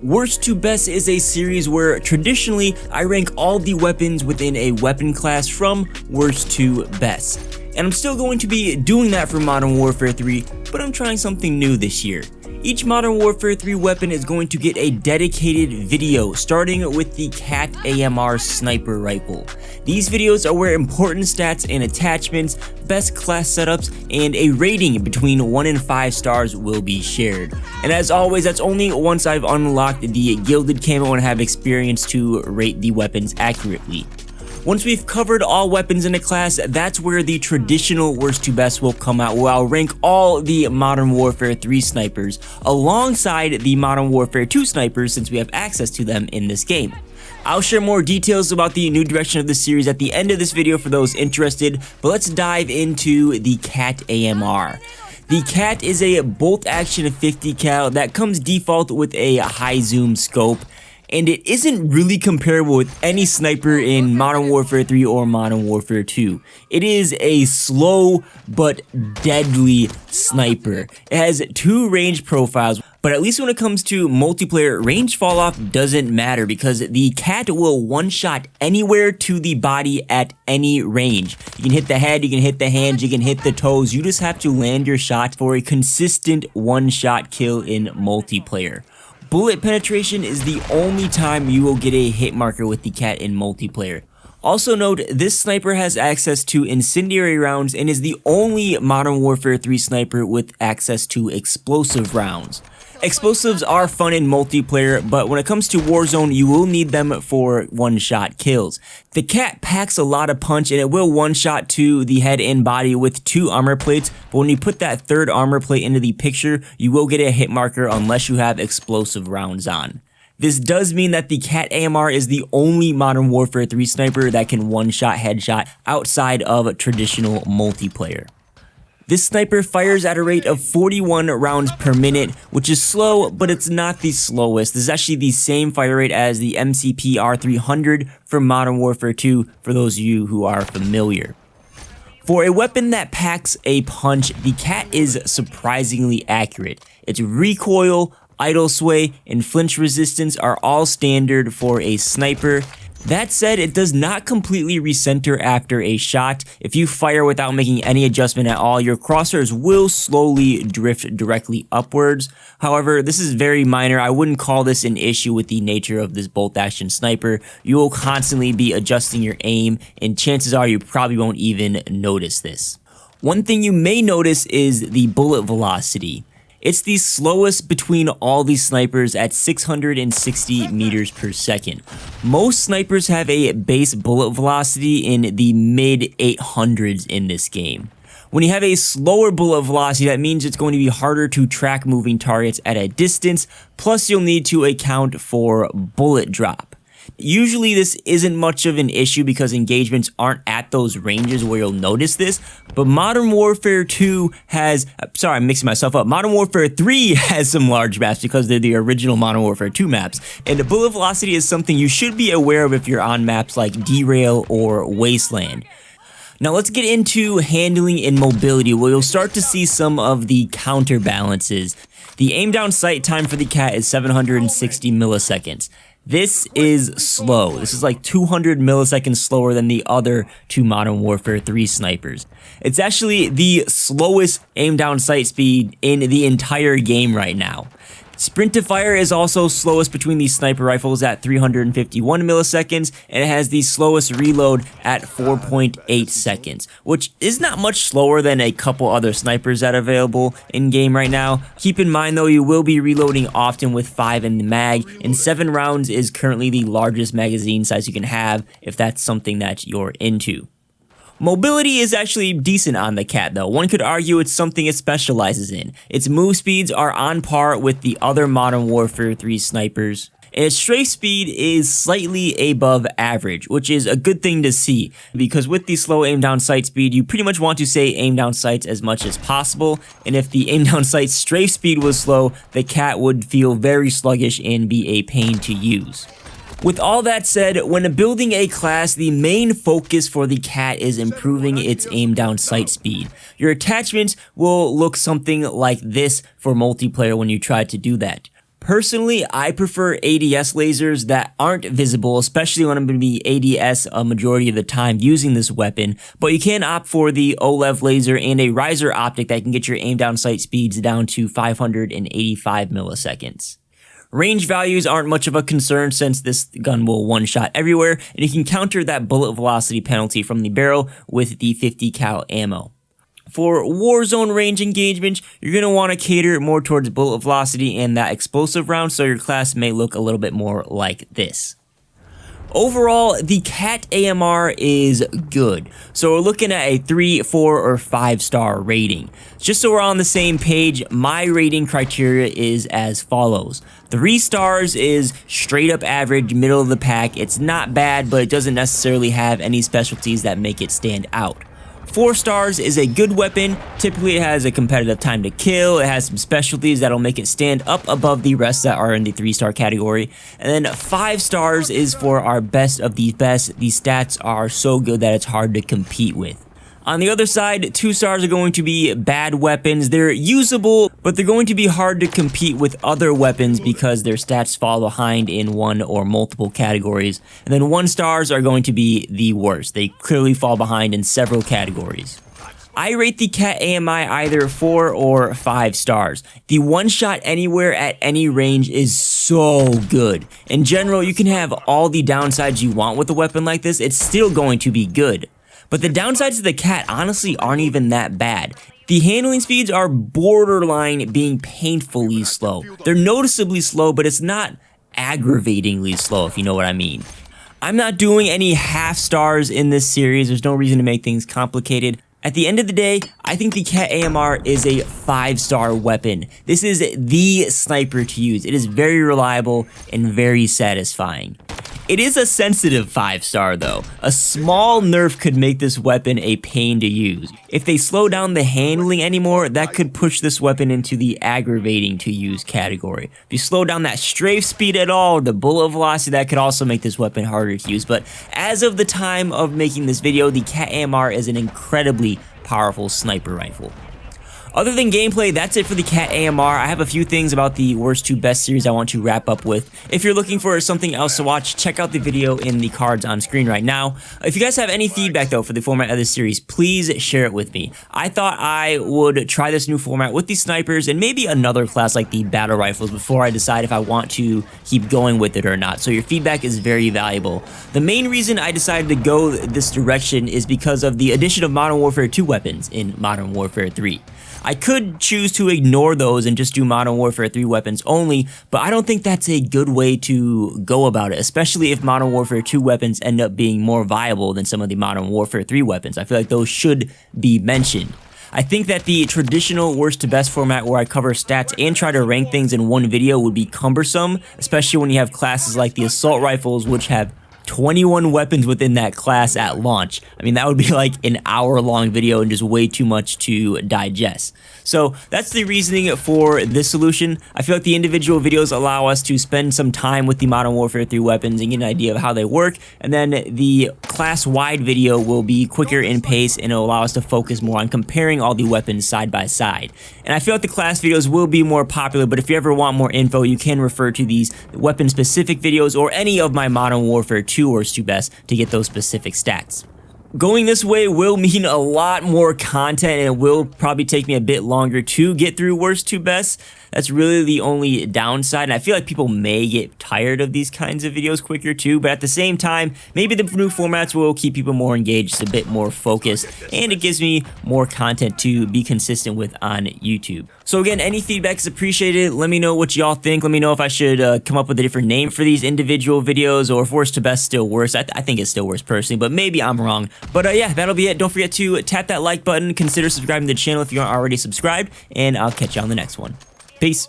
Worst to Best is a series where traditionally I rank all the weapons within a weapon class from worst to best. And I'm still going to be doing that for Modern Warfare 3, but I'm trying something new this year. Each Modern Warfare 3 weapon is going to get a dedicated video, starting with the KATT-AMR sniper rifle. These videos are where important stats and attachments, best class setups, and a rating between 1 and 5 stars will be shared. And as always, that's only once I've unlocked the Gilded camo and have experience to rate the weapons accurately. Once we've covered all weapons in a class, that's where the traditional worst to best will come out, where I'll rank all the Modern Warfare 3 snipers alongside the Modern Warfare 2 snipers since we have access to them in this game. I'll share more details about the new direction of this series at the end of this video for those interested, but let's dive into the KATT-AMR. The KATT is a bolt action 50 cal that comes default with a high zoom scope, and it isn't really comparable with any sniper in Modern Warfare 3 or Modern Warfare 2. It is a slow but deadly sniper. It has 2 range profiles, but at least when it comes to multiplayer, range fall off doesn't matter because the KATT will one-shot anywhere to the body at any range. You can hit the head, you can hit the hands, you can hit the toes. You just have to land your shot for a consistent one-shot kill in multiplayer. Bullet penetration is the only time you will get a hit marker with the KATT in multiplayer. Also note, this sniper has access to incendiary rounds and is the only Modern Warfare 3 sniper with access to explosive rounds. Explosives are fun in multiplayer, but when it comes to Warzone, you will need them for one-shot kills. The KATT packs a lot of punch and it will one-shot to the head and body with 2 armor plates, but when you put that 3rd armor plate into the picture, you will get a hit marker unless you have explosive rounds on. This does mean that the KATT-AMR is the only Modern Warfare 3 sniper that can one-shot headshot outside of traditional multiplayer. This sniper fires at a rate of 41 rounds per minute, which is slow, but it's not the slowest. This is actually the same fire rate as the MCP-R300 from Modern Warfare 2, for those of you who are familiar. For a weapon that packs a punch, the KATT is surprisingly accurate. Its recoil, idle sway, and flinch resistance are all standard for a sniper. That said, it does not completely recenter after a shot. If you fire without making any adjustment at all, your crosshairs will slowly drift directly upwards. However, this is very minor. I wouldn't call this an issue with the nature of this bolt action sniper. You will constantly be adjusting your aim, and chances are you probably won't even notice this. One thing you may notice is the bullet velocity. It's the slowest between all these snipers at 660 meters per second. Most snipers have a base bullet velocity in the mid 800s in this game. When you have a slower bullet velocity, that means it's going to be harder to track moving targets at a distance, plus you'll need to account for bullet drop. Usually this isn't much of an issue because engagements aren't at those ranges where you'll notice this, but Modern Warfare 2 has, sorry, I'm mixing myself up, Modern Warfare 3 has some large maps because they're the original Modern Warfare 2 maps, and the bullet velocity is something you should be aware of if you're on maps like Derail or Wasteland. Now let's get into handling and mobility, where you'll start to see some of the counterbalances. The aim down sight time for the KATT is 760 milliseconds. This is slow. This is like 200 milliseconds slower than the other 2 Modern Warfare 3 snipers. It's actually the slowest aim down sight speed in the entire game right now. Sprint to fire is also slowest between these sniper rifles at 351 milliseconds, and it has the slowest reload at 4.8 seconds, which is not much slower than a couple other snipers that are available in game right now. Keep in mind though, you will be reloading often with 5 in the mag, and 7 rounds is currently the largest magazine size you can have if that's something that you're into. Mobility is actually decent on the KATT though. One could argue it's something it specializes in. Its move speeds are on par with the other Modern Warfare 3 snipers, and its strafe speed is slightly above average, which is a good thing to see, because with the slow aim down sight speed, you pretty much want to say aim down sights as much as possible, and if the aim down sight strafe speed was slow, the KATT would feel very sluggish and be a pain to use. With all that said, when building a class, the main focus for the KATT is improving its aim down sight speed. Your attachments will look something like this for multiplayer when you try to do that. Personally, I prefer ADS lasers that aren't visible, especially when I'm going to be ADS a majority of the time using this weapon, but you can opt for the OLEV laser and a riser optic that can get your aim down sight speeds down to 585 milliseconds. Range values aren't much of a concern since this gun will one-shot everywhere, and you can counter that bullet velocity penalty from the barrel with the 50 cal ammo. For Warzone range engagement, you're going to want to cater more towards bullet velocity and that explosive round, so your class may look a little bit more like this. Overall, the KATT-AMR is good, so we're looking at a 3, 4, or 5-star rating. Just so we're on the same page, my rating criteria is as follows. 3 stars is straight up average, middle of the pack. It's not bad, but it doesn't necessarily have any specialties that make it stand out. 4 stars is a good weapon. Typically it has a competitive time to kill, it has some specialties that'll make it stand up above the rest that are in the 3-star category. And then 5 stars is for our best of the best. These stats are so good that it's hard to compete with. On the other side, 2 stars are going to be bad weapons. They're usable, but they're going to be hard to compete with other weapons because their stats fall behind in one or multiple categories. And then 1 stars are going to be the worst. They clearly fall behind in several categories. I rate the KATT-AMR either 4 or 5 stars. The one shot anywhere at any range is so good. In general, you can have all the downsides you want with a weapon like this, it's still going to be good. But the downsides of the KATT honestly aren't even that bad. The handling speeds are borderline being painfully slow. They're noticeably slow, but it's not aggravatingly slow, if you know what I mean. I'm not doing any half stars in this series. There's no reason to make things complicated. At the end of the day, I think the KATT-AMR is a 5-star weapon. This is the sniper to use. It is very reliable and very satisfying. It is a sensitive 5-star though. A small nerf could make this weapon a pain to use. If they slow down the handling anymore, that could push this weapon into the aggravating to use category. If you slow down that strafe speed at all, the bullet velocity, that could also make this weapon harder to use. But as of the time of making this video, the KATT-AMR is an incredibly powerful sniper rifle. Other than gameplay, that's it for the KATT-AMR. I have a few things about the worst to best series I want to wrap up with. If you're looking for something else to watch, check out the video in the cards on screen right now. If you guys have any feedback though for the format of this series, please share it with me. I thought I would try this new format with the snipers and maybe another class like the battle rifles before I decide if I want to keep going with it or not. So your feedback is very valuable. The main reason I decided to go this direction is because of the addition of Modern Warfare 2 weapons in Modern Warfare 3. I could choose to ignore those and just do Modern Warfare 3 weapons only, but I don't think that's a good way to go about it, especially if Modern Warfare 2 weapons end up being more viable than some of the Modern Warfare 3 weapons. I feel like those should be mentioned. I think that the traditional worst to best format where I cover stats and try to rank things in one video would be cumbersome, especially when you have classes like the assault rifles, which have 21 weapons within that class at launch. I mean, that would be like an hour-long video and just way too much to digest. So that's the reasoning for this solution. I feel like the individual videos allow us to spend some time with the Modern Warfare 3 weapons and get an idea of how they work, and then the class-wide video will be quicker in pace and it'll allow us to focus more on comparing all the weapons side by side. And I feel like the class videos will be more popular, but if you ever want more info, you can refer to these weapon-specific videos or any of my Modern Warfare 2 worst to best to get those specific stats. Going this way will mean a lot more content and it will probably take me a bit longer to get through worst to best. That's really the only downside, and I feel like people may get tired of these kinds of videos quicker too, but at the same time, maybe the new formats will keep people more engaged, a bit more focused, and it gives me more content to be consistent with on YouTube. So again, any feedback is appreciated. Let me know what y'all think. Let me know if I should come up with a different name for these individual videos, or if worst to best still worse. I think it's still worse personally, but maybe I'm wrong. But yeah, that'll be it. Don't forget to tap that like button, consider subscribing to the channel if you aren't already subscribed, and I'll catch you on the next one. Peace.